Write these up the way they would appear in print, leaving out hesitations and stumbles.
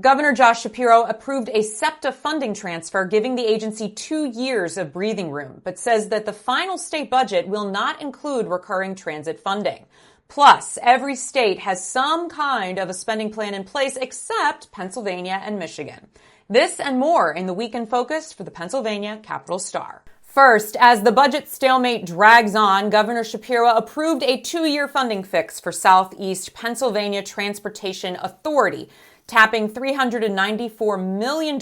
Governor Josh Shapiro approved a SEPTA funding transfer, giving the agency 2 years of breathing room, but says that the final state budget will not include recurring transit funding. Plus, every state has some kind of a spending plan in place except Pennsylvania and Michigan. This and more in the Week in Focus for the Pennsylvania Capital Star. First, as the budget stalemate drags on, Governor Shapiro approved a 2-year funding fix for Southeast Pennsylvania Transportation Authority, tapping $394 million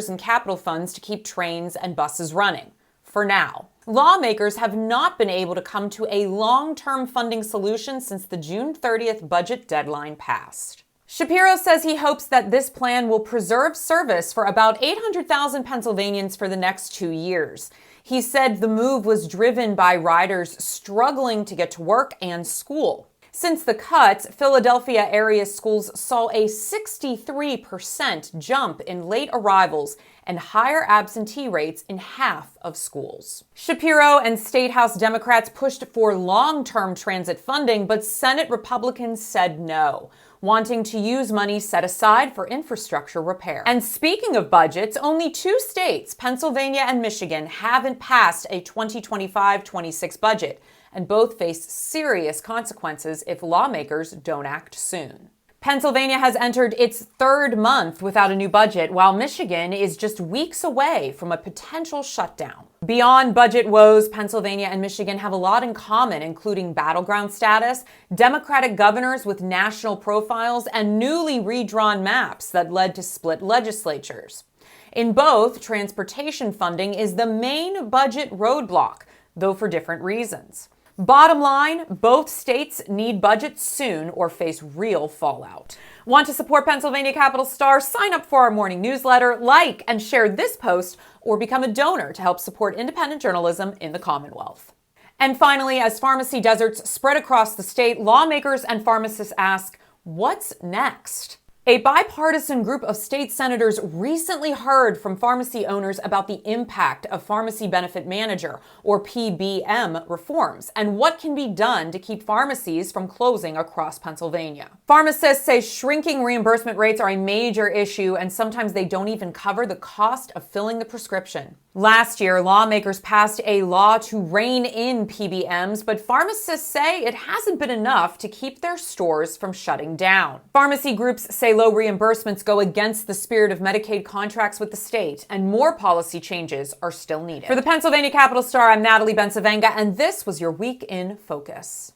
in capital funds to keep trains and buses running. For now. Lawmakers have not been able to come to a long-term funding solution since the June 30th budget deadline passed. Shapiro says he hopes that this plan will preserve service for about 800,000 Pennsylvanians for the next 2 years. He said the move was driven by riders struggling to get to work and school. Since the cuts, Philadelphia area schools saw a 63% jump in late arrivals and higher absentee rates in half of schools. Shapiro and State House Democrats pushed for long-term transit funding, but Senate Republicans said no, wanting to use money set aside for infrastructure repair. And speaking of budgets, only 2 states, Pennsylvania and Michigan, haven't passed a 2025-26 budget, and both face serious consequences if lawmakers don't act soon. Pennsylvania has entered its 3rd month without a new budget, while Michigan is just weeks away from a potential shutdown. Beyond budget woes, Pennsylvania and Michigan have a lot in common, including battleground status, Democratic governors with national profiles, and newly redrawn maps that led to split legislatures. In both, transportation funding is the main budget roadblock, though for different reasons. Bottom line, both states need budgets soon or face real fallout. Want to support Pennsylvania Capital Star? Sign up for our morning newsletter, like and share this post, or become a donor to help support independent journalism in the Commonwealth. And finally, as pharmacy deserts spread across the state, lawmakers and pharmacists ask, what's next? A bipartisan group of state senators recently heard from pharmacy owners about the impact of Pharmacy Benefit Manager, or PBM, reforms and what can be done to keep pharmacies from closing across Pennsylvania. Pharmacists say shrinking reimbursement rates are a major issue, and sometimes they don't even cover the cost of filling the prescription. Last year, lawmakers passed a law to rein in PBMs, but pharmacists say it hasn't been enough to keep their stores from shutting down. Pharmacy groups say low reimbursements go against the spirit of Medicaid contracts with the state, and more policy changes are still needed. For the Pennsylvania Capital Star, I'm Natalie Bencivenga, and this was your Week in Focus.